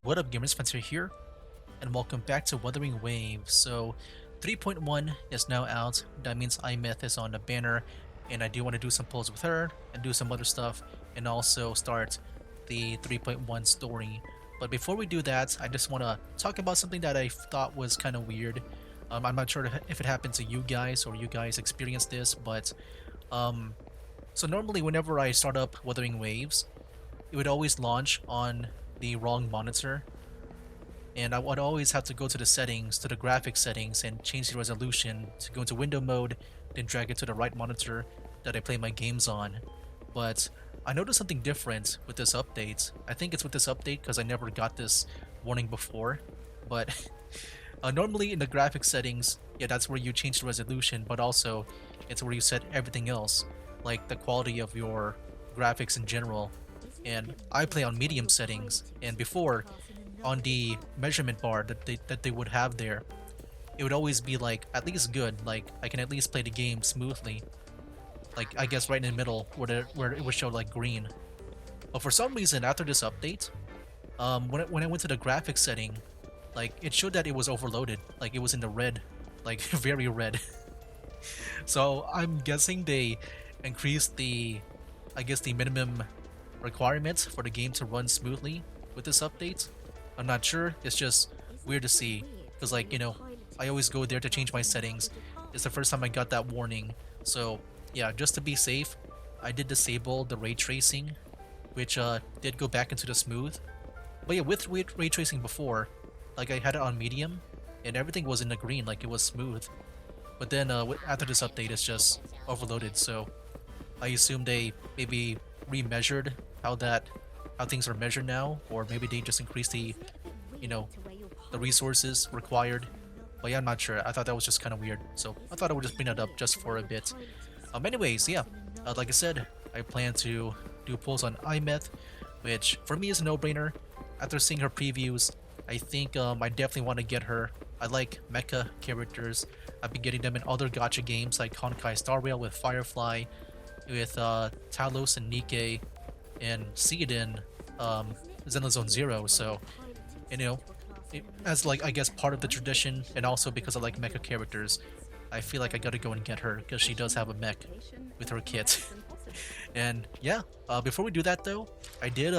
What up, gamers? Spencer here, and welcome back to Wuthering Waves. So, 3.1 is now out. That means Aemeath is on the banner, and I do want to do some polls with her and do some other stuff, and also start the 3.1 story. But before we do that, I just want to talk about something that I thought was kind of weird. I'm not sure if it happened to you guys or you guys experienced this, but um, so normally whenever I start up Wuthering Waves, it would always launch on the wrong monitor, and I would always have to go to the settings, to the graphics settings, and change the resolution to go into window mode, then drag it to the right monitor that I play my games on. But I noticed something different with this update. I think it's with this update because I never got this warning before. But normally in the graphics settings, yeah, that's where you change the resolution, but also it's where you set everything else, like the quality of your graphics in general. And I play on medium settings, and before, on the measurement bar that they would have there, it would always be like at least good, like I can at least play the game smoothly. Like I guess right in the middle where it would show like green. But for some reason after this update, when I went to the graphics setting, like it showed that it was overloaded, like it was in the red, like very red. So I'm guessing they increased the, I guess the minimum requirements for the game to run smoothly with this update. I'm not sure, it's just weird to see, because like, I always go there to change my settings. It's the first time I got that warning. So yeah, just to be safe, I did disable the ray tracing, which did go back into the smooth. But yeah, with ray tracing before, like I had it on medium, and everything was in the green, like it was smooth. But then after this update, it's just overloaded. So I assume they maybe remeasured how things are measured now, or maybe they just increased you know, the resources required. But yeah, I'm not sure. I thought that was just kind of weird, so I thought I would just bring it up just for a bit. Anyways, yeah, like I said, I plan to do polls on Aemeath, which for me is a no-brainer. After seeing her previews, I think I definitely want to get her. I like mecha characters. I've been getting them in other gacha games like Honkai Star Rail with Firefly, with Talos and Nikke, and see it in Xenozone Zero. So, you know, as like I guess part of the tradition, and also because I like mecha characters, I feel like I gotta go and get her because she does have a mech with her kit. And yeah, before we do that though, I did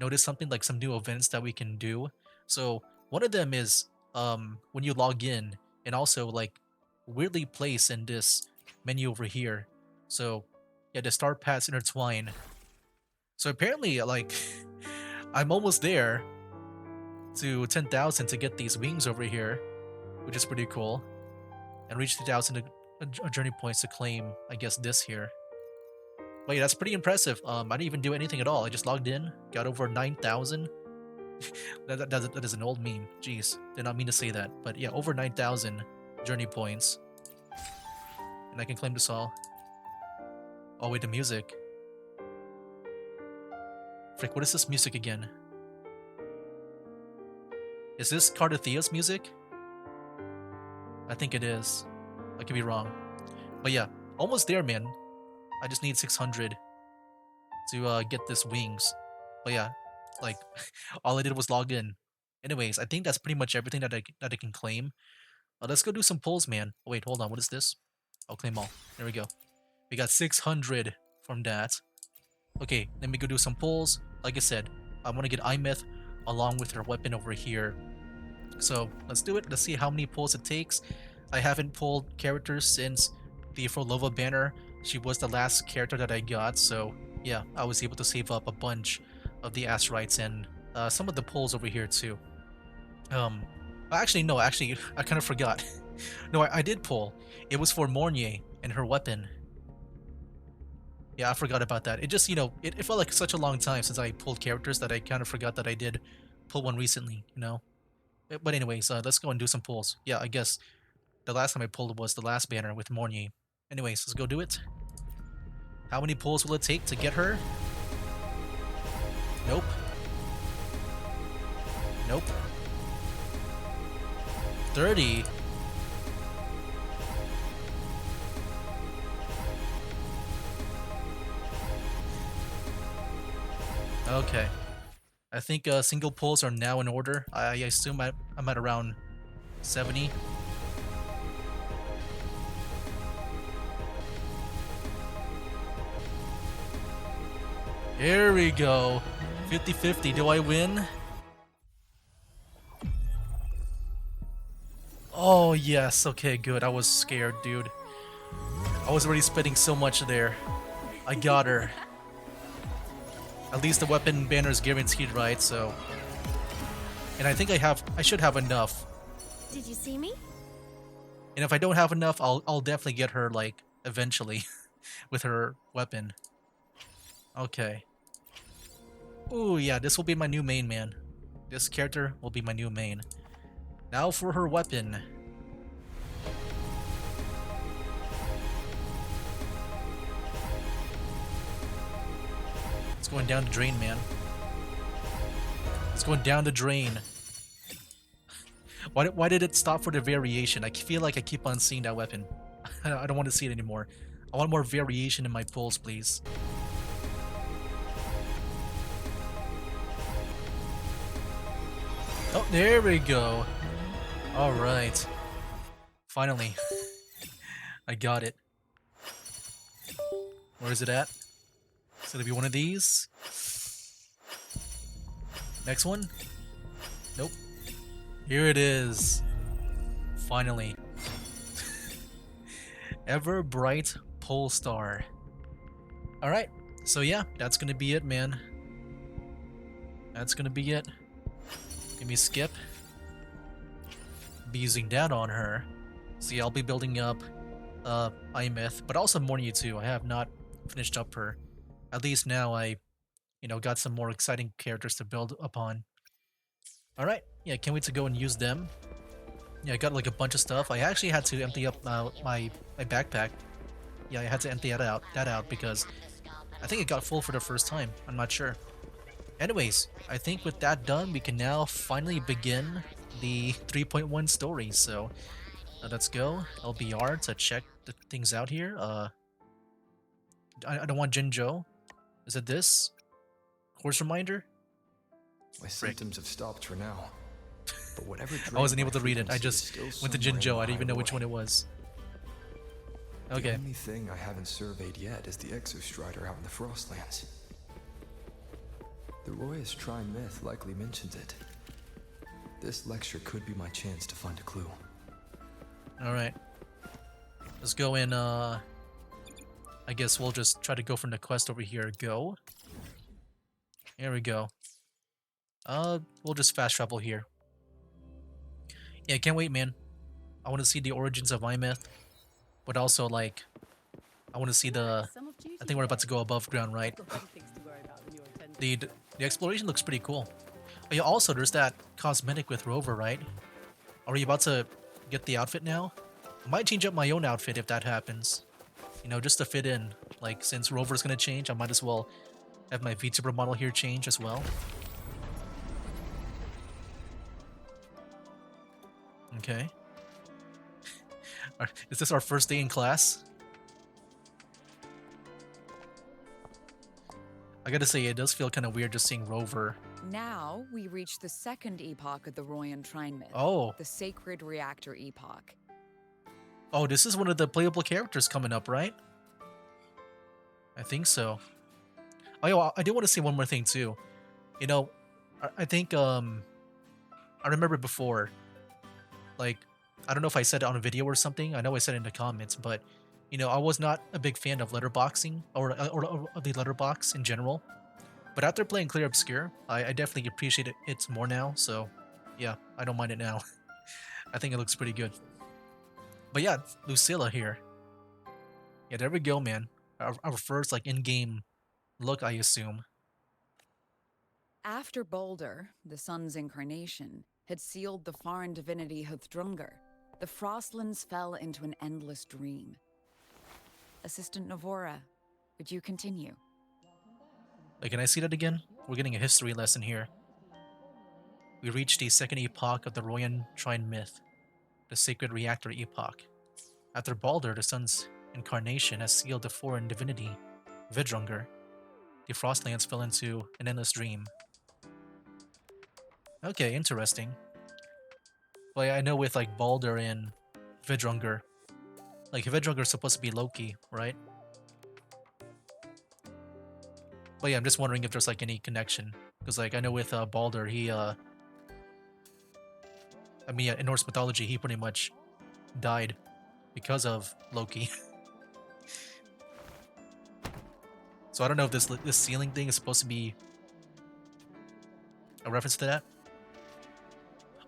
notice something, like some new events that we can do. So one of them is when you log in, and also like weirdly placed in this menu over here. So yeah, the star paths intertwine. So apparently, like, I'm almost there to 10,000 to get these wings over here, which is pretty cool, and reach 2,000 journey points to claim, I guess, this here. But yeah, that's pretty impressive. I didn't even do anything at all. I just logged in, got over 9,000. That is an old meme. Jeez, did not mean to say that. But yeah, over 9,000 journey points. And I can claim this all. Oh wait, the music. Frick, what is this music again? Is this Cardathea's music? I think it is. I could be wrong. But yeah, almost there, man. I just need 600 to get this wings. But yeah, like all I did was log in. Anyways, I think that's pretty much everything that I can claim. Let's go do some pulls, man. Oh, wait, hold on. What is this? I'll claim all. There we go. We got 600 from that. Okay, let me go do some pulls. Like I said, I want to get Aemeath along with her weapon over here. So let's do it. Let's see how many pulls it takes. I haven't pulled characters since the Frolova banner. She was the last character that I got, so yeah, I was able to save up a bunch of the Asterites and some of the pulls over here too. Actually, no, actually, I kind of forgot. No, I did pull. It was for Mornier and her weapon. Yeah, I forgot about that. It just, it felt like such a long time since I pulled characters that I kind of forgot that I did pull one recently. But anyways, let's go and do some pulls. Yeah, I guess the last time I pulled was the last banner with Mornier. Anyways, let's go do it. How many pulls will it take to get her? Nope. Nope. 30? Okay. I think single pulls are now in order. I assume I'm at around 70. Here we go. 50-50. Do I win? Oh, yes. Okay, good. I was scared, dude. I was already spending so much there. I got her. At least the weapon banner is guaranteed, right? So, and I think I should have enough. Did you see me? And if I don't have enough, I'll definitely get her like eventually with her weapon. Okay. Ooh, yeah, this will be my new main, man. This character will be my new main. Now for her weapon. It's going down the drain, man. It's going down the drain. Why did it stop for the variation? I feel like I keep on seeing that weapon. I don't want to see it anymore. I want more variation in my pulls, please. Oh, there we go. Alright. Finally. I got it. Where is it at? It's gonna be one of these. Next one? Nope. Here it is. Finally. Ever bright pole star. Alright. So yeah, that's gonna be it, man. That's gonna be it. Give me skip. Be using that on her. See, I'll be building up Aemeath, but also Morning too. I have not finished up her. At least now I, got some more exciting characters to build upon. Alright, yeah, can't wait to go and use them. Yeah, I got like a bunch of stuff. I actually had to empty up my backpack. Yeah, I had to empty that out because I think it got full for the first time. I'm not sure. Anyways, I think with that done, we can now finally begin the 3.1 story. So let's go. LBR to check the things out here. I don't want Jinzhou. Is it this? Course reminder? My symptoms have stopped for now. But whatever I wasn't able to read it. I just went to Jinzhou. I didn't even know which one it was. Okay. The only thing I haven't surveyed yet is the Exostrider out in the Frostlands. The Royus Trine myth likely mentions it. This lecture could be my chance to find a clue. Alright. Let's go in, I guess we'll just try to go from the quest over here. Go. Here we go. We'll just fast travel here. Yeah, can't wait, man. I want to see the origins of Aemeath, but also, like, I want to see the... I think we're about to go above ground, right? The exploration looks pretty cool. Oh, yeah, also, there's that cosmetic with Rover, right? Are you about to get the outfit now? I might change up my own outfit if that happens. Just to fit in. Like, since Rover's gonna change, I might as well have my VTuber model here change as well. Okay. Is this our first day in class? I gotta say, it does feel kind of weird just seeing Rover. Now we reach the second epoch of the Royan Trine myth. Oh. The Sacred Reactor epoch. Oh, this is one of the playable characters coming up, right? I think so. Oh, yeah, I do want to say one more thing, too. I think, I remember before, like, I don't know if I said it on a video or something. I know I said it in the comments, but, I was not a big fan of letterboxing or the letterbox in general. But after playing Clear Obscure, I definitely appreciate it more now. So, yeah, I don't mind it now. I think it looks pretty good. But yeah, Lucilla here. Yeah, there we go, man. Our first, like, in-game look, I assume. After Baldur, the sun's incarnation, had sealed the foreign divinity Huthrungur, the Frostlands fell into an endless dream. Assistant Navora, would you continue? Can I see that again? We're getting a history lesson here. We reached the second epoch of the Royan Trine myth, the Sacred Reactor epoch. After Baldur, the sun's incarnation, has sealed the foreign divinity, Vidrungur, the Frostlands fell into an endless dream. Okay, interesting. Well, yeah, I know with like Balder and Vidrungr, like Vidrungr is supposed to be Loki, right? But yeah, I'm just wondering if there's like any connection because like I know with Balder, I mean, in Norse mythology, he pretty much died because of Loki. So I don't know if this ceiling thing is supposed to be a reference to that.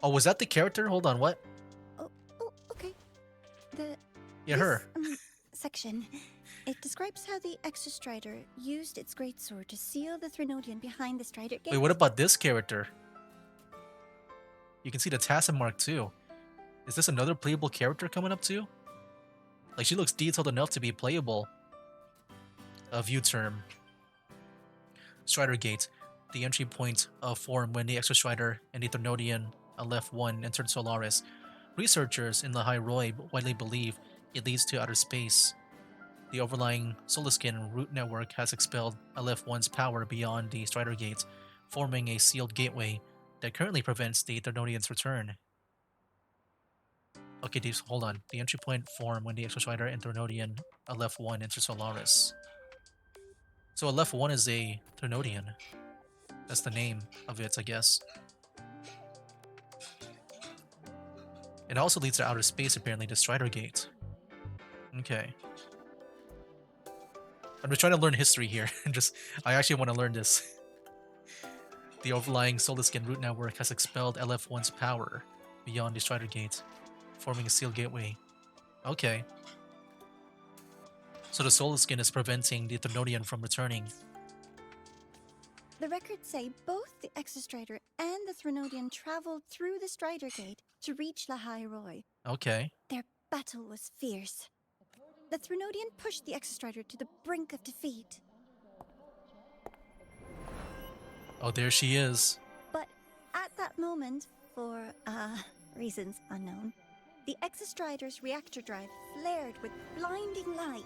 Oh, was that the character? Hold on, what? Oh, oh, okay. The Yeah, her. section. It describes how the Exostrider used its greatsword to seal the Threnodian behind the Strider Gate. Wait, what about this character? You can see the Tassim mark too. Is this another playable character coming up too? Like she looks detailed enough to be playable. A view term. Strider Gate, the entry point form when the Exostrider and the Threnodian left one entered Solaris. Researchers in the High Roy widely believe it leads to outer space. The overlying Solaskin root network has expelled LF1's power beyond the Strider Gate, forming a sealed gateway that currently prevents the Threnodian's return. Okay, hold on. The entry point form when the Exostrider and Threnodian LF1 enter Solaris. So LF1 is a Threnodian. That's the name of it, I guess. It also leads to outer space, apparently, the Strider Gate. Okay. I'm just trying to learn history here. I actually want to learn this. The overlying Solaskin root network has expelled LF1's power beyond the Strider Gate, forming a sealed gateway. Okay. So the Solaskin is preventing the Threnodian from returning. The records say both the Exostrider and the Threnodian traveled through the Strider Gate to reach Lahai Roy. Okay. Their battle was fierce. The Threnodian pushed the Exostrider to the brink of defeat. Oh, there she is. But at that moment, for reasons unknown, the Exostrider's reactor drive flared with blinding light.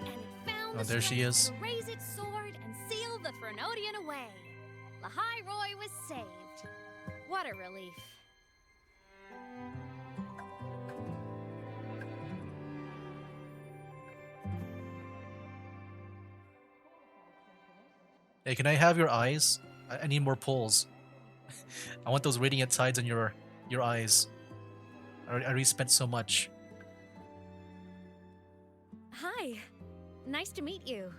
And it found Oh, the there she strength is. to raise its sword and seal the Threnodian away. Lahai Roy was saved. What a relief. Hey, can I have your eyes? I need more pulls. I want those radiant tides in your eyes. I already spent so much. Hi. Nice to meet you.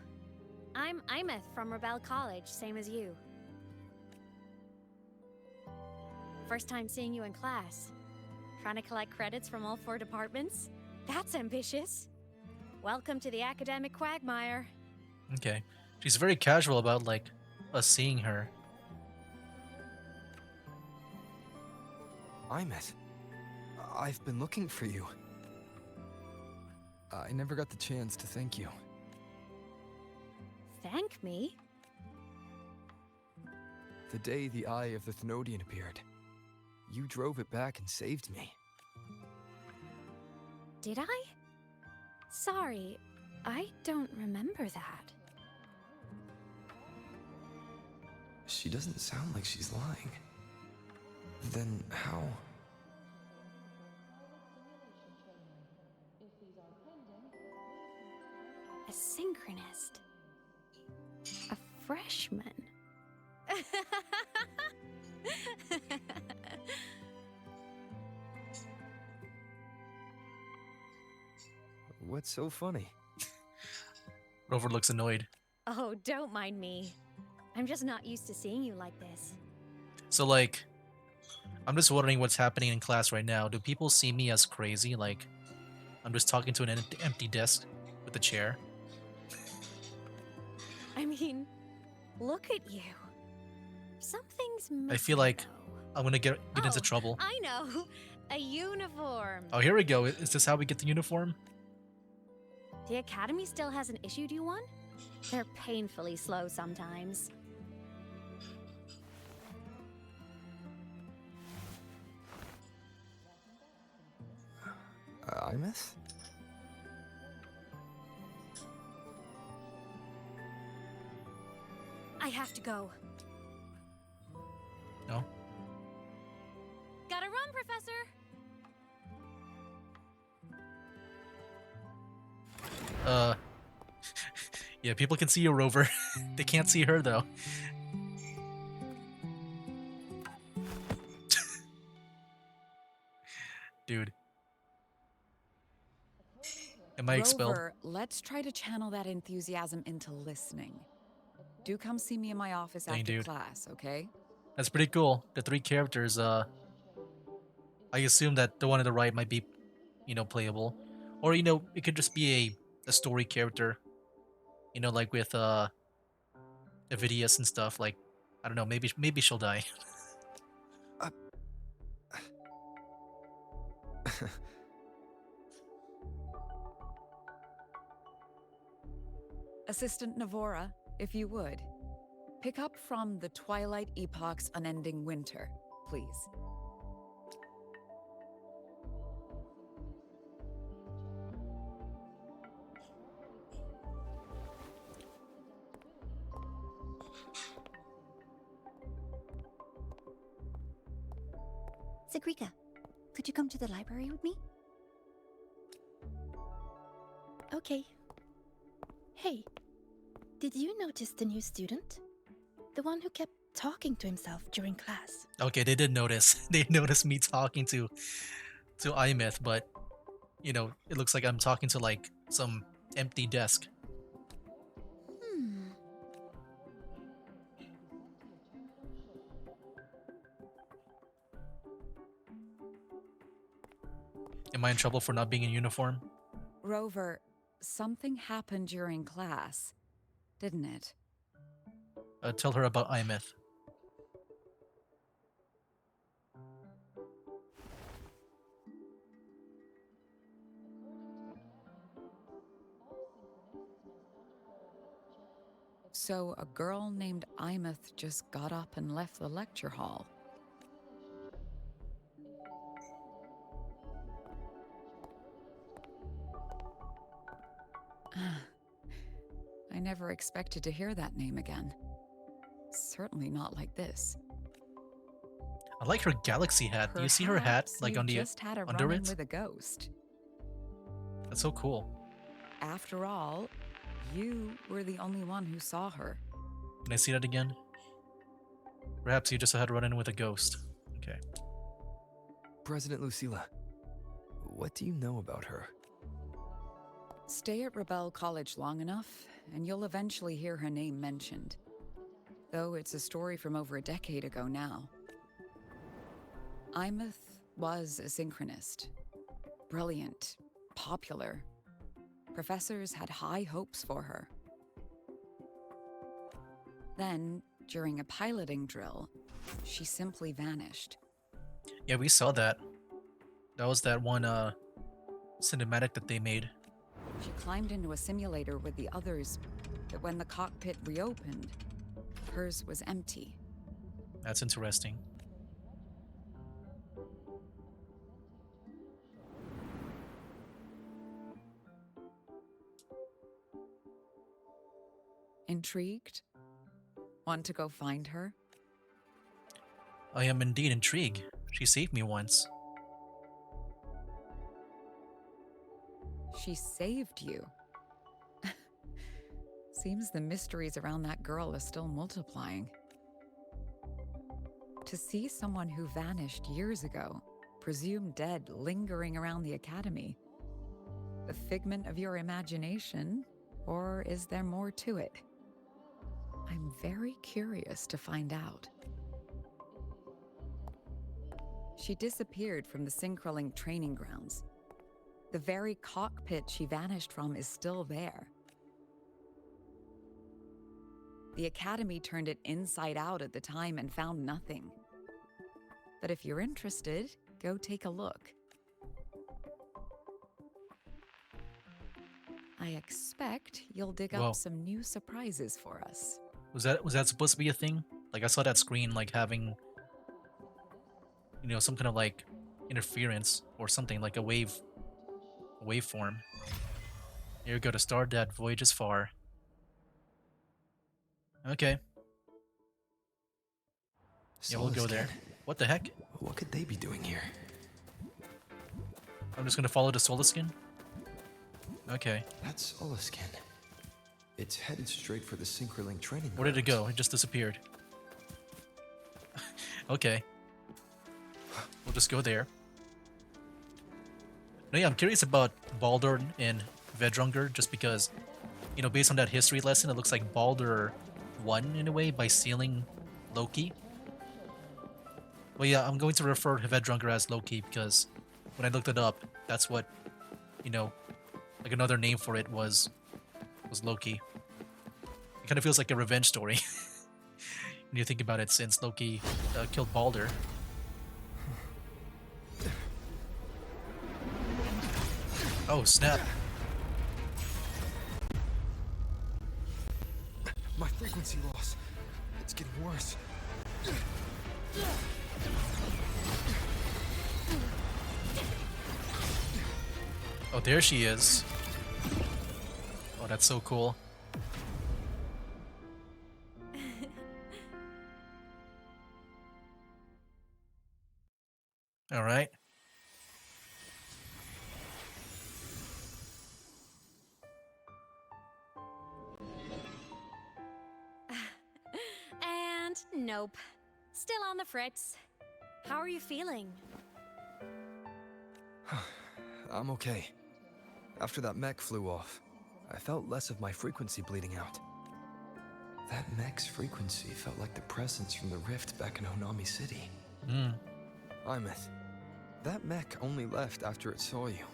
I'm Aemeath from Rebel College, same as you. First time seeing you in class. Trying to collect credits from all 4 departments? That's ambitious. Welcome to the academic quagmire. Okay. She's very casual about, like, us seeing her. Aemeath, I've been looking for you. I never got the chance to thank you. Thank me? The day the Eye of the Thenodian appeared, you drove it back and saved me. Did I? Sorry, I don't remember that. She doesn't sound like she's lying. Then how? A synchronist. A freshman. What's so funny? Rover looks annoyed. Oh, don't mind me. I'm just not used to seeing you like this. So, like, I'm just wondering what's happening in class right now. Do people see me as crazy? Like, I'm just talking to an empty desk with a chair? I mean, look at you. Something's missing. I feel like though. I'm gonna get into Oh, trouble. I know. A uniform. Oh, here we go. Is this how we get the uniform? The Academy still hasn't issued you one? They're painfully slow sometimes. Aemeath? I have to go. No? Gotta run, Professor! Yeah, people can see you, Rover. They can't see her, though. Dude. Am I expelled? Rover, let's try to channel that enthusiasm into listening. Do come see me in my office Dang, after dude. class, okay? That's pretty cool. The 3 characters, I assume that the one on the right might be, playable. Or, it could just be a story character. Like with, Avidius and stuff. Like, I don't know, maybe she'll die. Uh, Assistant Navora, if you would. Pick up from the Twilight Epoch's Unending Winter, please. Sigrika, could you come to the library with me? Okay. Hey, did you notice the new student? The one who kept talking to himself during class. Okay, they did notice. They noticed me talking to Aemeath, but, it looks like I'm talking to, like, some empty desk. Hmm. Am I in trouble for not being in uniform? Rover, something happened during class, didn't it? Tell her about Aemeath. So a girl named Aemeath just got up and left the lecture hall. I never expected to hear that name again. Certainly not like this. I like her galaxy hat. Do you see her hat, Perhaps like, you on the just had a under run-in it? with a ghost. That's so cool. After all, you were the only one who saw her. Can I see that again? Perhaps you just had a run-in with a ghost. Okay. President Lucilla, what do you know about her? Stay at Rebel College long enough, and you'll eventually hear her name mentioned. Though it's a story from over a decade ago now. Aemeath was a synchronist. Brilliant, popular. Professors had high hopes for her. Then, during a piloting drill, she simply vanished. Yeah, we saw that. That was that one cinematic that they made. She climbed into a simulator with the others, but when the cockpit reopened, hers was empty. That's interesting. Intrigued? Want to go find her? I am indeed intrigued. She saved me once. She saved you. Seems the mysteries around that girl are still multiplying. To see someone who vanished years ago, presumed dead, lingering around the academy. The figment of your imagination, or is there more to it? I'm very curious to find out. She disappeared from the Synchroling training grounds. The very cockpit she vanished from is still there. The Academy turned it inside out at the time and found nothing. But if you're interested, go take a look. I expect you'll dig Whoa. up some new surprises for us. Was that supposed to be a thing? Like, I saw that screen, like, having, some kind of, like, interference or something, like a waveform. Here we go, to star that voyages far. Okay. Yeah, we'll go there. What the heck? What could they be doing here? I'm just gonna follow the Solaskin? Okay. That's Solaskin. It's headed straight for the Synchroling training Where did it grounds. go? It just disappeared. Okay. We'll just go there. No, yeah, I'm curious about Baldur and Vedrungr just because, you know, based on that history lesson, it looks like Baldur won in a way by sealing Loki. Well, yeah, I'm going to refer to Vedrungr as Loki because when I looked it up, that's what, you know, like another name for it was Loki. It kind of feels like a revenge story when you think about it, since Loki killed Baldur. Oh, snap. My frequency loss. It's getting worse. Oh, there she is. Oh, that's so cool. All right. And nope. Still on the fritz. How are you feeling? I'm okay. After that mech flew off, I felt less of my frequency bleeding out. That mech's frequency felt like the presence from the rift back in Onami City. Aemeath, that mech only left after it saw you.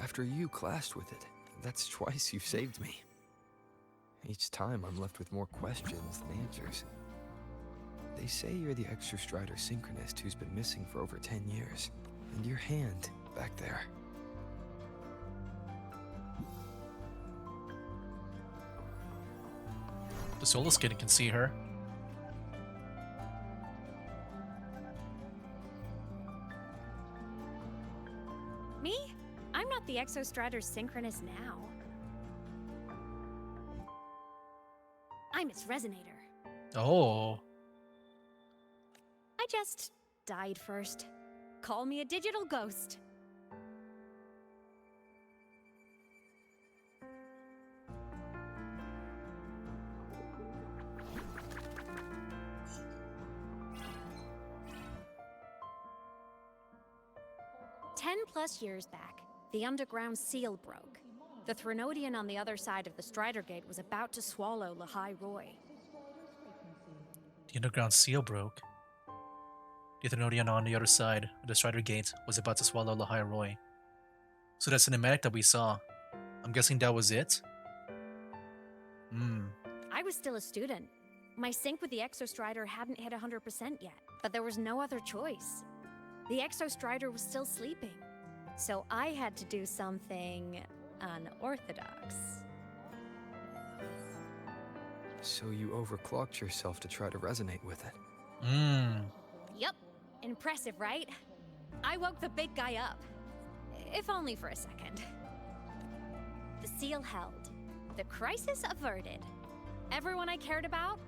After you clashed with it, that's twice you've saved me. Each time I'm left with more questions than answers. They say you're the Extra Strider Synchronist who's been missing for over 10 years. And your hand, back there. The Solaskin can see her. Me? I'm not the Exostrider Synchronist now. I'm its Resonator. Oh. I just died first. Call me a digital ghost. +10 years back, the underground seal broke. The Threnodian on the other side of the Strider Gate was about to swallow Lahai Roy. The underground seal broke. The Thenodian on the other side of the Strider Gate was about to swallow Lahai Roy. So that cinematic that we saw, I'm guessing that was it? I was still a student. My sync with the Exostrider hadn't hit 100% yet, but there was no other choice. The Exostrider was still sleeping, so I had to do something unorthodox. So you overclocked yourself to try to resonate with it. Yup. Impressive, right? I woke the big guy up. If only for a second. The seal held. The crisis averted. Everyone I cared about,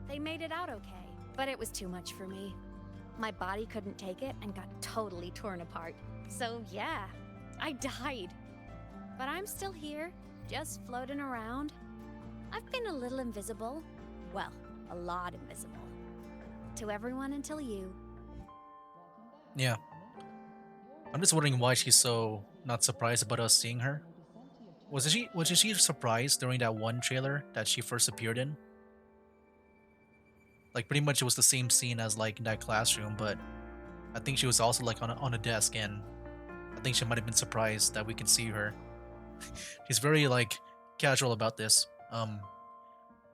they made it out okay. But it was too much for me. My body couldn't take it and got totally torn apart. So yeah, I died. But I'm still here, just floating around. I've been a little invisible. Well, a lot invisible. To everyone until you. Yeah. I'm just wondering why she's so not surprised about us seeing her. Was she surprised during that one trailer that she first appeared in? Like pretty much it was the same scene as like in that classroom, but I think she was also like on a desk, and I think she might have been surprised that we can see her. She's very like casual about this.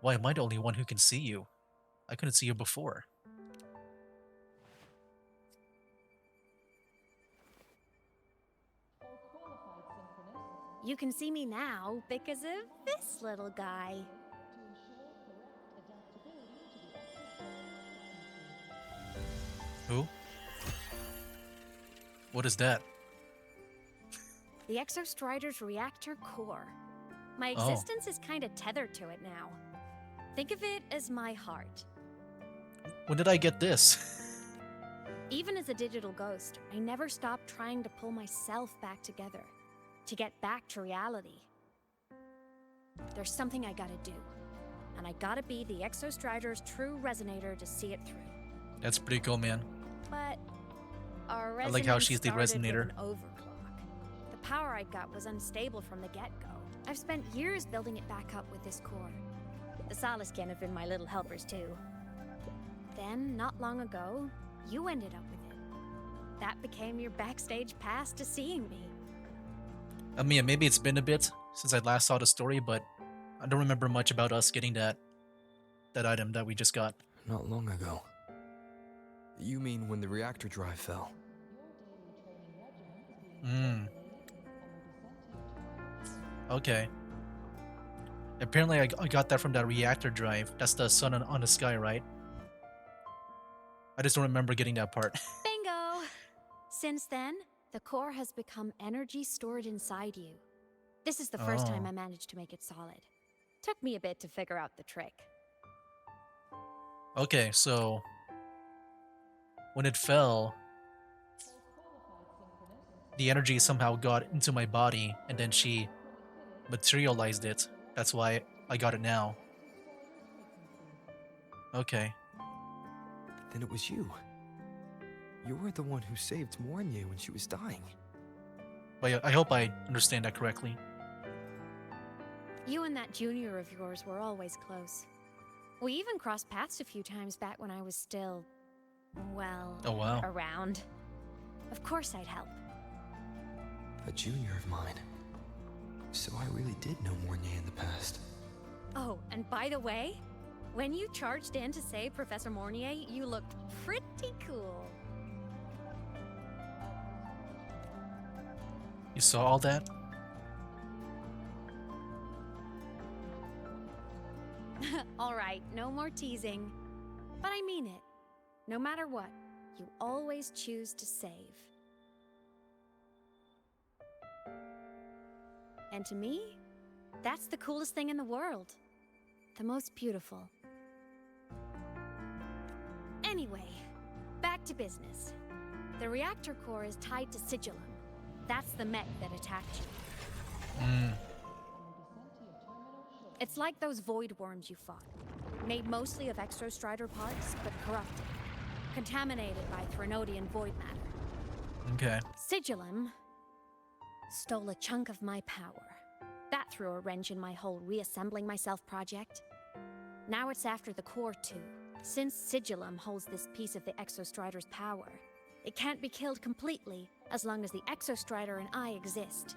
Why am I the only one who can see you? I couldn't see you before. You can see me now because of this little guy. Who? What is that? The Exostrider's reactor core. My Oh. existence is kind of tethered to it now. Think of it as my heart. When did I get this? Even as a digital ghost, I never stopped trying to pull myself back together, to get back to reality. There's something I gotta do, and I gotta be the Exostrider's true resonator to see it through. That's pretty cool, man. But our I like how resonance she's the started with resonator. an overclock. The power I got was unstable from the get-go. I've spent years building it back up with this core. The Solaskin have been my little helpers too. Then, not long ago, you ended up with it. That became your backstage pass to seeing me. I mean, maybe it's been a bit since I last saw the story, but I don't remember much about us getting that item that we just got. Not long ago. You mean when the reactor drive fell? Hmm. Okay. Apparently, I got that from that reactor drive. That's the sun on the sky, right? I just don't remember getting that part. Bingo! Since then, the core has become energy stored inside you. This is the first time Oh. I managed to make it solid. Took me a bit to figure out the trick. Okay, so when it fell, the energy somehow got into my body, and then she materialized it. That's why I got it now. Okay. Then it was you. You were the one who saved Mornye when she was dying. But I hope I understand that correctly. You and that junior of yours were always close. We even crossed paths a few times back when I was still, well, Oh, wow. around. Of course I'd help. A junior of mine. So I really did know Mornye in the past. Oh, and by the way, when you charged in to save Professor Mornier, you looked pretty cool. You saw all that? All right, no more teasing. But I mean it. No matter what, you always choose to save. And to me, that's the coolest thing in the world. The most beautiful. Anyway, back to business. The reactor core is tied to Sigillum. That's the mech that attacked you. Hmm. It's like those void worms you fought. Made mostly of Exostrider parts, but corrupted. Contaminated by Threnodian void matter. Okay. Sigillum stole a chunk of my power. That threw a wrench in my whole reassembling myself project. Now it's after the core too. Since Sigillum holds this piece of the Exostrider's power, it can't be killed completely as long as the Exostrider and I exist.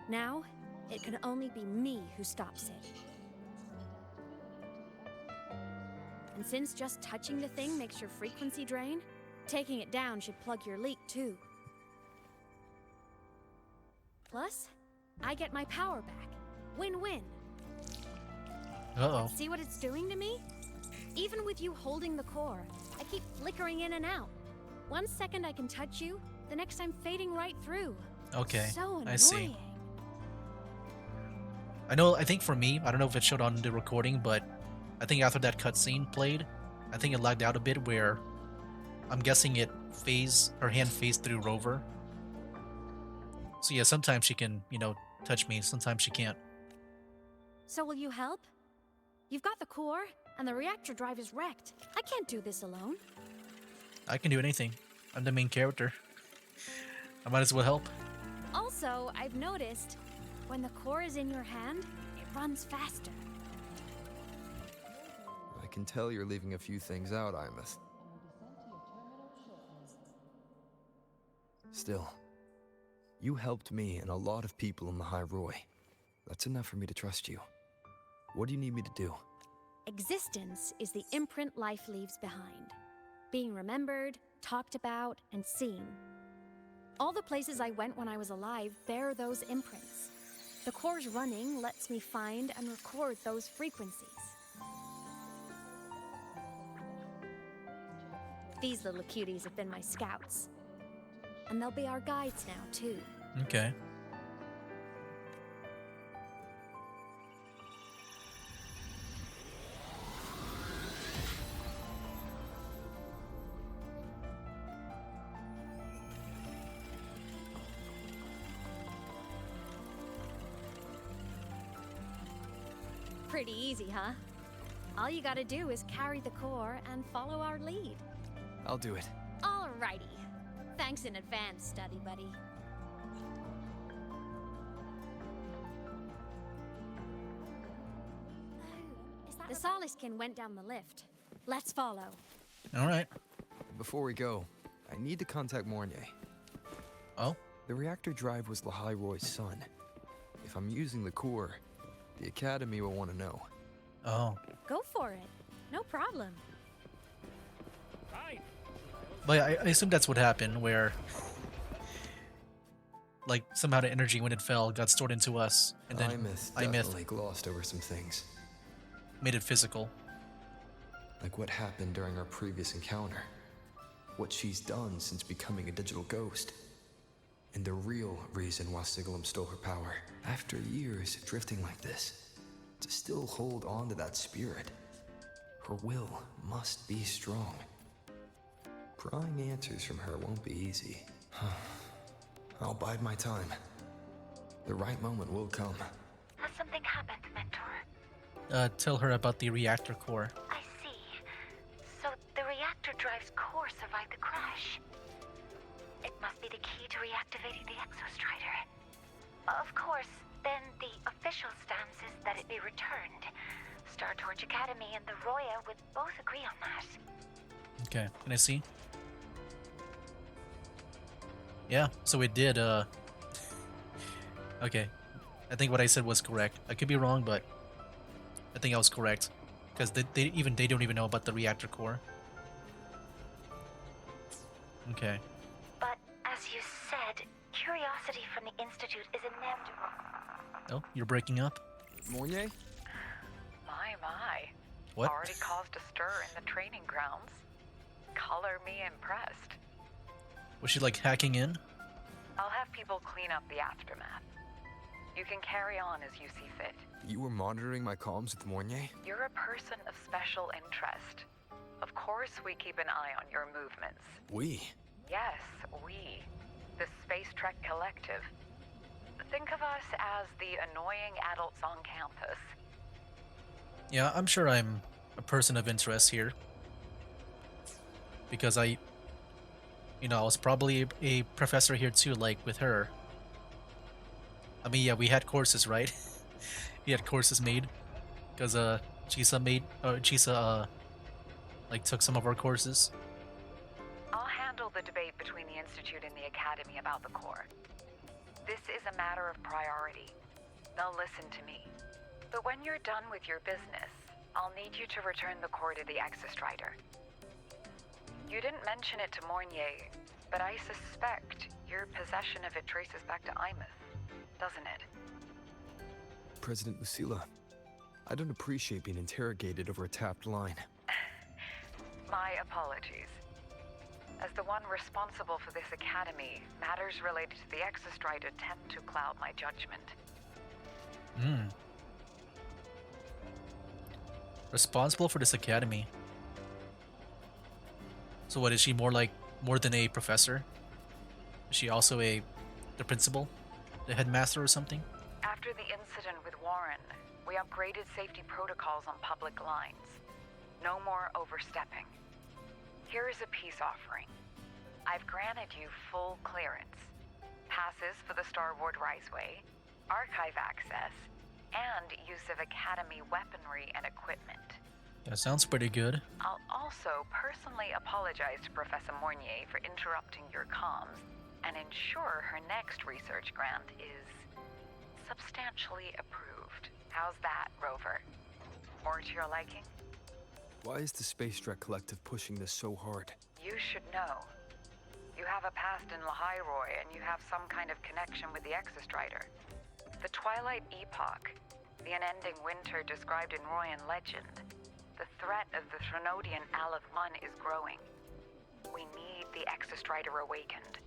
Now, it can only be me who stops it. And since just touching the thing makes your frequency drain, taking it down should plug your leak too. Plus, I get my power back. Win-win. Uh-oh. See what it's doing to me? Even with you holding the core, I keep flickering in and out. 1 second I can touch you, the next I'm fading right through. Okay. So annoying. I see. I think for me, I don't know if it showed on the recording, but I think after that cutscene played, I think it lagged out a bit where I'm guessing her hand phased through Rover. So yeah, sometimes she can, touch me, sometimes she can't. So will you help? You've got the core, and the reactor drive is wrecked. I can't do this alone. I can do anything. I'm the main character. I might as well help. Also, I've noticed, when the core is in your hand, it runs faster. I can tell you're leaving a few things out, Aemeath. Still, you helped me and a lot of people in the High Roy. That's enough for me to trust you. What do you need me to do? Existence is the imprint life leaves behind. Being remembered, talked about, and seen. All the places I went when I was alive bear those imprints. The core's running lets me find and record those frequencies. These little cuties have been my scouts. And they'll be our guides now, too. Okay. Pretty easy, huh? All you gotta do is carry the core and follow our lead. I'll do it. Alrighty. Thanks in advance, study buddy. The Soliskin went down the lift. Let's follow. All right. Before we go, I need to contact Mornier. Oh, The reactor drive was Lahai Roy's son. If I'm using the core, the Academy will want to know. oh. Go for it. No problem. But I assume that's what happened, where like somehow the energy when it fell got stored into us, and then Aemeath Aemeath definitely glossed over some things. made it physical. Like what happened during our previous encounter. What she's done since becoming a digital ghost. And the real reason why Sigalum stole her power. After years of drifting like this, to still hold on to that spirit. Her will must be strong. Prying answers from her won't be easy. I'll bide my time. The right moment will come. Has something happened, Mentor? Tell her about the reactor core. I see. So the reactor drive's core survived the crash. It must be the key to reactivating the Exostrider. Of course, then the official stance is that it be returned. Star Torch Academy and the Roya would both agree on that. Okay, can I see? Yeah, so it did, okay. I think what I said was correct. I could be wrong, but I think I was correct. Because they don't even know about the reactor core. Okay. But as you said, curiosity from the Institute is inevitable. Oh, you're breaking up? Mornier? My. What? Already caused a stir in the training grounds. Color me impressed. Was she like hacking in? I'll have people clean up the aftermath. You can carry on as you see fit. You were monitoring my comms with Mornier? You're a person of special interest. Of course we keep an eye on your movements. We? Yes, we. The Space Trek Collective. Think of us as the annoying adults on campus. Yeah, I'm sure I'm a person of interest here. Because I was probably a professor here too, like with her. I mean, yeah, we had courses, right? We had courses made. Because, Chisa, like, took some of our courses. I'll handle the debate between the Institute and the Academy about the core. This is a matter of priority. They'll listen to me. But when you're done with your business, I'll need you to return the core to the Exostrider. You didn't mention it to Mornier, but I suspect your possession of it traces back to Aemeath, doesn't it? President Lucilla, I don't appreciate being interrogated over a tapped line. My apologies. As the one responsible for this academy, matters related to the Exostrider tend to cloud my judgment. Responsible for this academy. So what, is she more than a professor? Is she also the principal? The headmaster or something? After the incident with Warren, we upgraded safety protocols on public lines. No more overstepping. Here is a peace offering. I've granted you full clearance. Passes for the Starboard Riseway, archive access, and use of Academy weaponry and equipment. That sounds pretty good. I'll also personally apologize to Professor Mornier for interrupting your comms and ensure her next research grant is substantially approved. How's that, Rover? More to your liking? Why is the Space Trek Collective pushing this so hard? You should know. You have a past in Lahairoi, and you have some kind of connection with the Exostrider. The Twilight Epoch, the unending winter described in Royan legend. The threat of the Threnodian Aleph 1 is growing. We need the Exostrider awakened.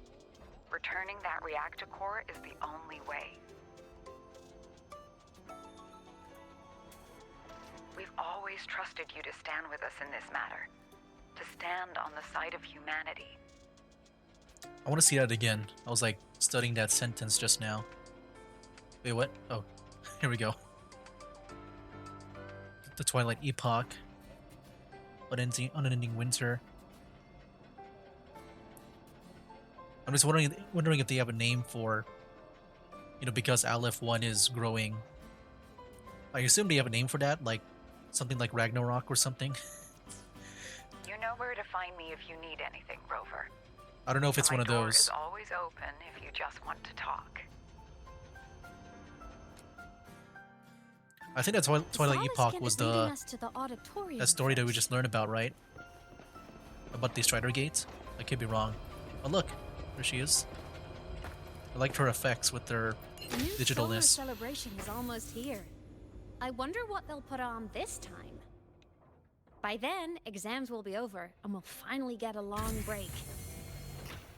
Returning that reactor core is the only way. We've always trusted you to stand with us in this matter. To stand on the side of humanity. I want to see that again. I was like studying that sentence just now. Wait, what? Oh, here we go. the Twilight Epoch, unending winter. I'm just wondering if they have a name for, because Aleph 1 is growing. I assume they have a name for that, like something like Ragnarok or something. You know where to find me if you need anything, Rover. I don't know if it's My one of door those. is always open if you just want to talk. I think that Twilight Epoch was that story that we first. just learned about, right? About the Strider Gate? I could be wrong. Oh look, there she is. I liked her effects with their The new solar digitalness. celebration is almost here. I wonder what they'll put on this time. By then, exams will be over, and we'll finally get a long break.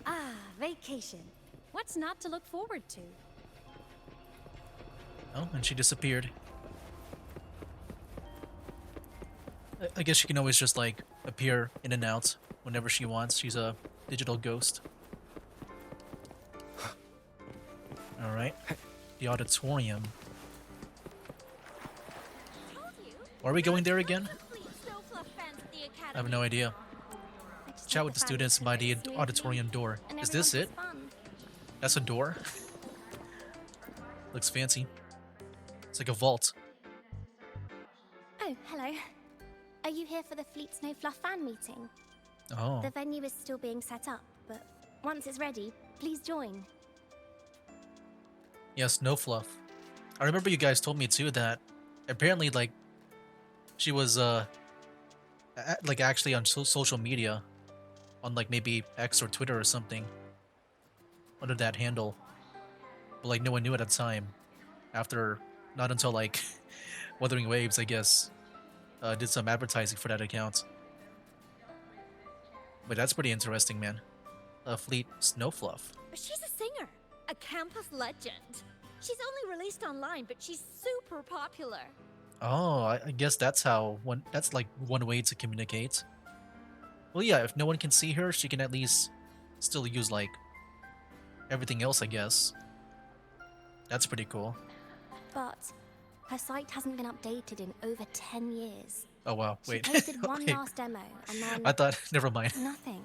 Ah, vacation. What's not to look forward to? Oh, and she disappeared. I guess she can always just like appear in and out whenever she wants. She's a digital ghost. Alright. The auditorium. Why are we going there again? I have no idea. Chat with the students by the auditorium door. Is this it? That's a door? Looks fancy. It's like a vault. Oh, hello. Are you here for the Fleet Snow Fluff fan meeting? Oh. The venue is still being set up, but once it's ready, please join. Yes, no fluff. I remember you guys told me too that apparently like she was like actually on social media on like maybe X or Twitter or something under that handle. But like no one knew at the time. After not until like Wuthering Waves, I guess, did some advertising for that account. But that's pretty interesting, man. Fleet Snowfluff. She's a singer, a campus legend. She's only released online, but she's super popular. Oh, I guess that's how that's like one way to communicate. Well, yeah, if no one can see her, she can at least still use like everything else, I guess. That's pretty cool. But her site hasn't been updated in over 10 years. Oh wow, wait. She posted one Wait. last demo and then I thought, never mind. nothing.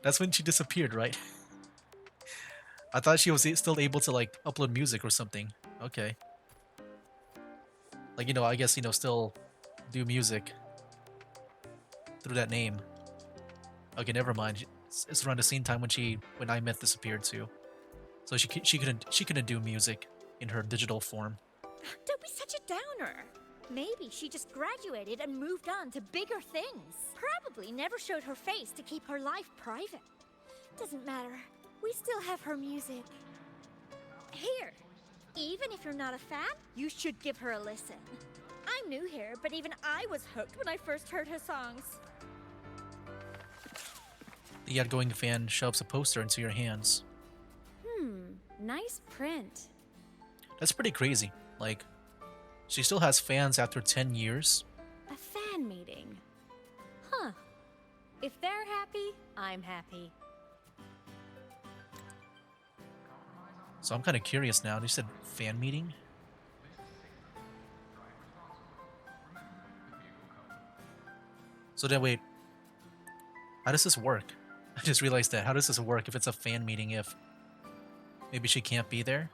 That's when she disappeared, right? I thought she was still able to like upload music or something. Okay. Like, I guess, still do music through that name. Okay, never mind. It's around the same time when Aemeath disappeared too. So she couldn't do music in her digital form. Don't be such a downer. Maybe she just graduated and moved on to bigger things. Probably never showed her face to keep her life private. Doesn't matter. We still have her music. Here, even if you're not a fan, you should give her a listen. I'm new here, but even I was hooked when I first heard her songs. The outgoing fan shoves a poster into your hands. Nice print. That's pretty crazy. Like, she still has fans after 10 years. A fan meeting. Huh. If they're happy, I'm happy. So I'm kind of curious now. You said fan meeting? So then wait, how does this work? I just realized that. How does this work if it's a fan meeting if maybe she can't be there?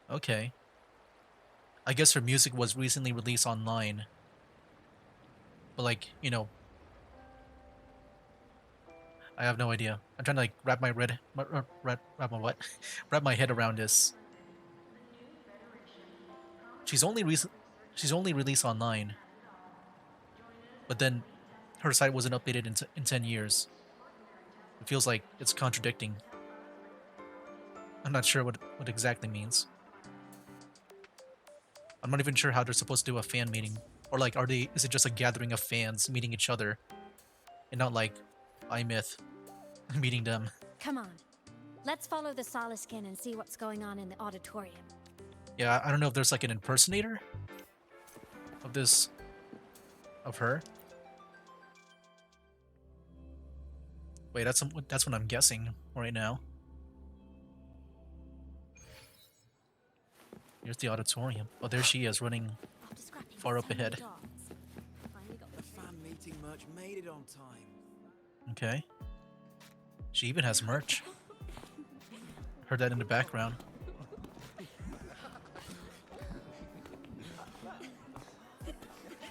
Okay. I guess her music was recently released online. But like, I have no idea. I'm trying to like wrap my wrap my head around this. She's only released online. But then her site wasn't updated in 10 years. It feels like it's contradicting. I'm not sure what exactly means. I'm not even sure how they're supposed to do a fan meeting. Or like, is it just a gathering of fans meeting each other? And not like Aemeath meeting them. Come on. Let's follow the Soliskin and see what's going on in the auditorium. Yeah, I don't know if there's like an impersonator of her. Wait, that's what I'm guessing right now. Here's the auditorium. Oh, there she is, running After scrapping far so up ahead. many jobs, finally got The fan meeting merch made it on time. Okay. She even has merch. Heard that in the background.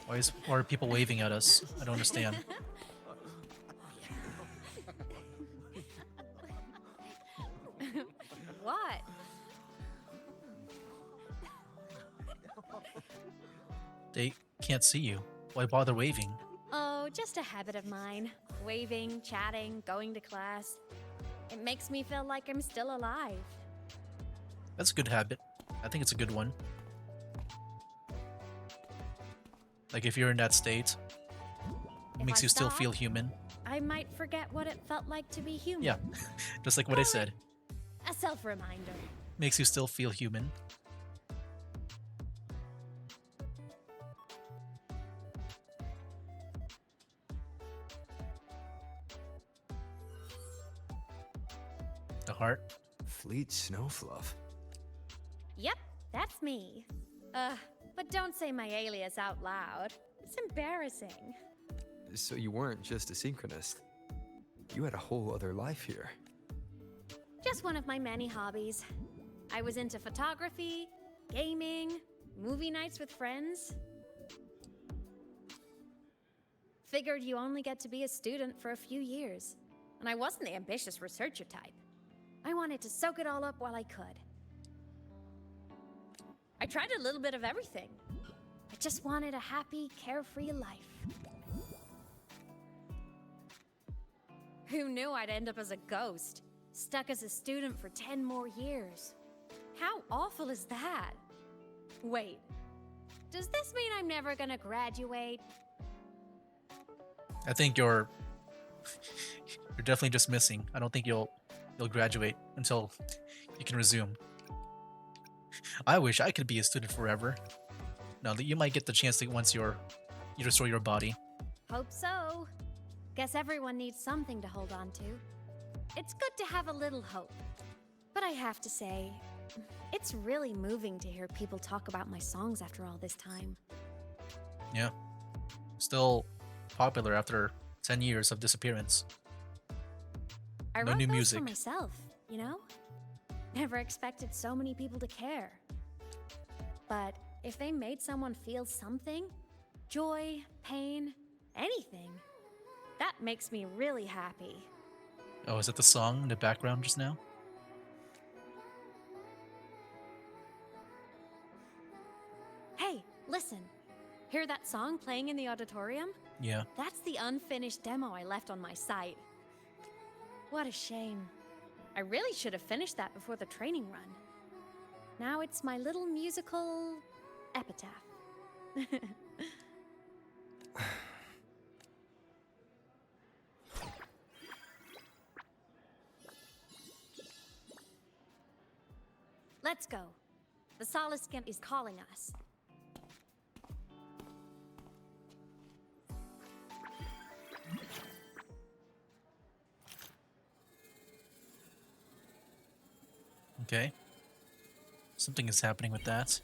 Why are people waving at us? I don't understand. What? They can't see you. Why bother waving? Oh, just a habit of mine. Waving, chatting, going to class. It makes me feel like I'm still alive. That's a good habit. I think it's a good one. Like if you're in that state, it If makes I you still stop, feel human. I might forget what it felt like to be human. Yeah, just like what I said. A self-reminder. Makes you still feel human. The heart. Fleet Snowfluff. Yep, that's me. But don't say my alias out loud. It's embarrassing. So you weren't just a synchronist. You had a whole other life here. Just one of my many hobbies. I was into photography, gaming, movie nights with friends. Figured you only get to be a student for a few years. And I wasn't the ambitious researcher type. I wanted to soak it all up while I could. I tried a little bit of everything. I just wanted a happy, carefree life. Who knew I'd end up as a ghost, stuck as a student for 10 more years? How awful is that? Wait, does this mean I'm never gonna graduate? I think you're definitely just missing. I don't think you'll graduate until you can resume. I wish I could be a student forever. No, you might get the chance to once you restore your body. Hope so. Guess everyone needs something to hold on to. It's good to have a little hope. But I have to say, it's really moving to hear people talk about my songs after all this time. Yeah. Still popular after 10 years of disappearance. I No wrote new those music. for myself, you know? Never expected so many people to care. But if they made someone feel something, joy, pain, anything, that makes me really happy. Oh, is that the song in the background just now? Hey, listen. Hear that song playing in the auditorium? Yeah. That's the unfinished demo I left on my site. What a shame. I really should have finished that before the training run. Now it's my little musical epitaph. Let's go. The Soliskin is calling us. Okay. Something is happening with that.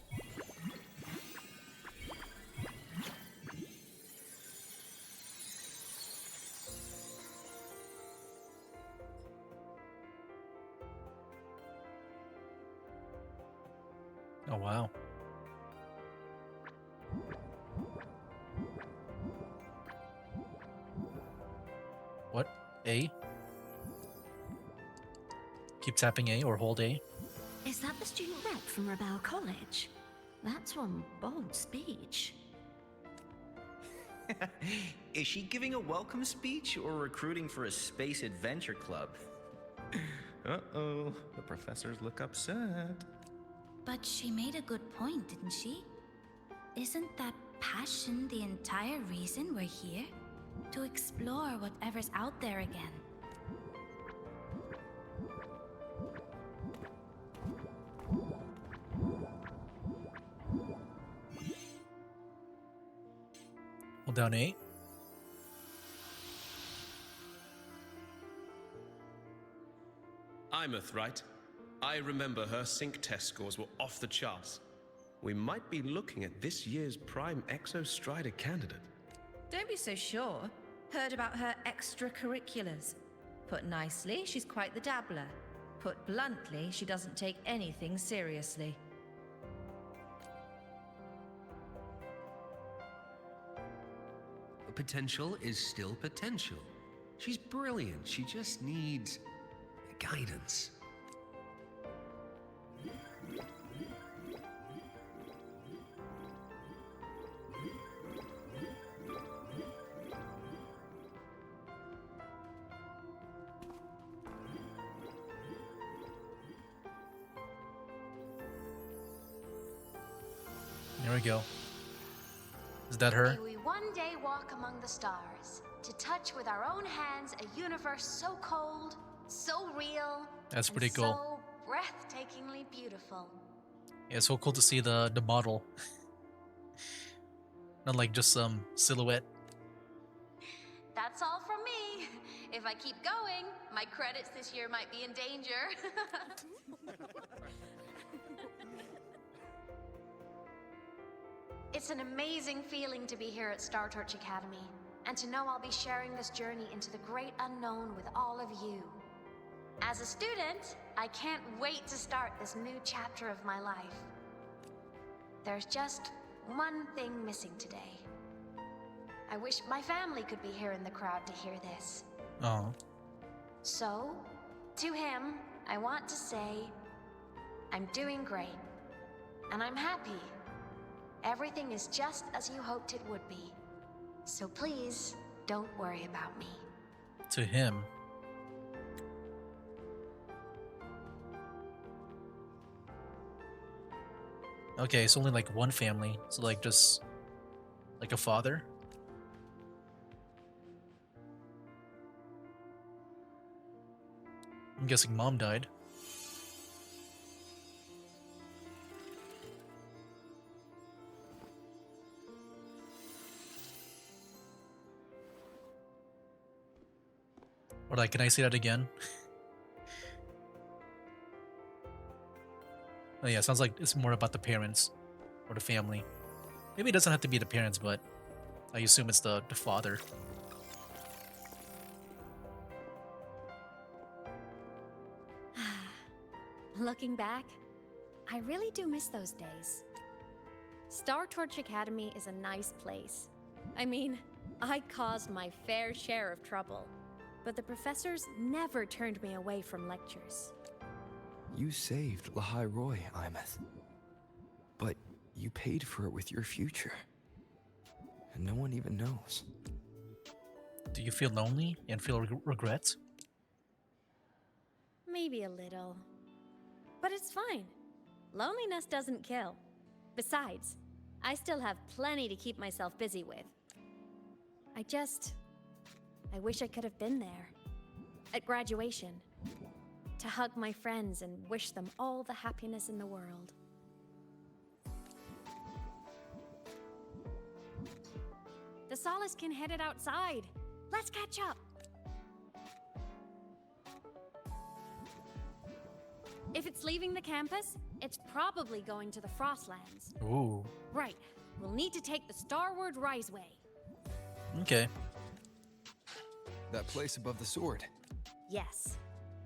Oh, wow. What? A? Keep tapping A or hold A. Is that the student rep from Rebel College? That's one bold speech. Is she giving a welcome speech or recruiting for a space adventure club? Uh-oh, the professors look upset. But she made a good point, didn't she? Isn't that passion the entire reason we're here? To explore whatever's out there again. Hold down A. Aemeath, right? I remember her sync test scores were off the charts. we might be looking at this year's prime Exostrider candidate. Don't be so sure. Heard about her extracurriculars. Put nicely, she's quite the dabbler. Put bluntly, she doesn't take anything seriously. Potential is still potential. She's brilliant. She just needs guidance. There we go. Is that her? May we one day walk among the stars, to touch with our own hands a universe so cold, so real, That's and pretty cool. so breathtakingly beautiful. Yeah, it's so cool to see the model. Not like just some silhouette. That's all from me. If I keep going, my credits this year might be in danger. It's an amazing feeling to be here at Star Torch Academy, and to know I'll be sharing this journey into the great unknown with all of you. As a student, I can't wait to start this new chapter of my life. There's just one thing missing today. I wish my family could be here in the crowd to hear this. Oh. So, to him, I want to say, I'm doing great, and I'm happy. Everything is just as you hoped it would be. So please, don't worry about me. To him. Okay, it's only like one family. So like just like a father. I'm guessing mom died. Or like, can I say that again? Oh yeah, sounds like it's more about the parents or the family. Maybe it doesn't have to be the parents, but I assume it's the father. Looking back, I really do miss those days. Star Torch Academy is a nice place. I mean, I caused my fair share of trouble, but the professors never turned me away from lectures. You saved Lahai Roy, Aemeath. But you paid for it with your future. And no one even knows. Do you feel lonely and feel regret? Maybe a little. But it's fine. Loneliness doesn't kill. Besides, I still have plenty to keep myself busy with. I wish I could have been there. At graduation. To hug my friends and wish them all the happiness in the world. The Solace can headed outside. Let's catch up. If it's leaving the campus, it's probably going to the Frostlands. Ooh. Right. We'll need to take the Starward Riseway. Okay. That place above the sword. Yes.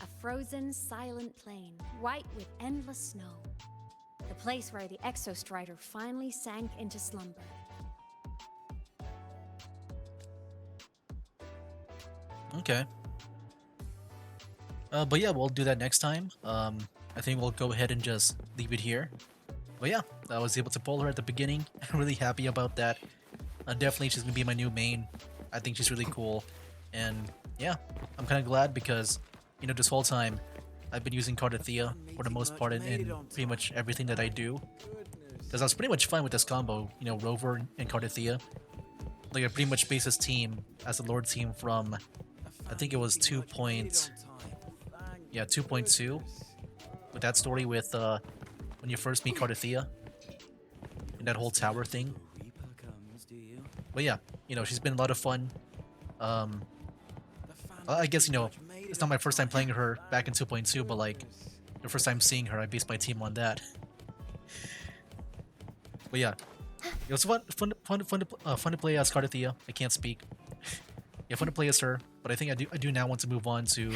A frozen, silent plain, white with endless snow. The place where the Exostrider finally sank into slumber. Okay. But yeah, we'll do that next time. I think we'll go ahead and just leave it here. But yeah, I was able to pull her at the beginning. I'm really happy about that. Definitely she's gonna be my new main. I think she's really cool. And yeah, I'm kind of glad because, you know, this whole time I've been using Cardathea for the most part in pretty much everything that I do. Because I was pretty much fine with this combo, you know, Rover and Cardathea. Like I pretty much based this team as a Lord team from, I think it was 2.2 with that story with when you first meet Cardathea and that whole tower thing. But yeah, you know, she's been a lot of fun. I guess, you know, it's not my first time playing her back in 2.2, but like the first time seeing her, I based my team on that. But yeah, it was fun to play as Cardathea. I can't speak. Yeah, fun to play as her. But I think I do now want to move on to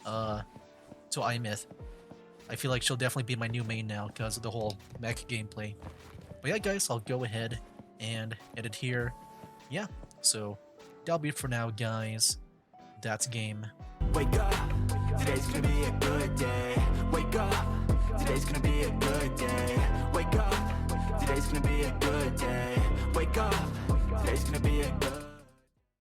Aemeath. I feel like she'll definitely be my new main now because of the whole mech gameplay. But yeah, guys, I'll go ahead and edit here. Yeah, so that'll be it for now, guys. That's game. Wake up, today's gonna be a good day. Wake up, today's gonna be a good day. Wake up, today's gonna be a good day. Wake up, today's gonna be a good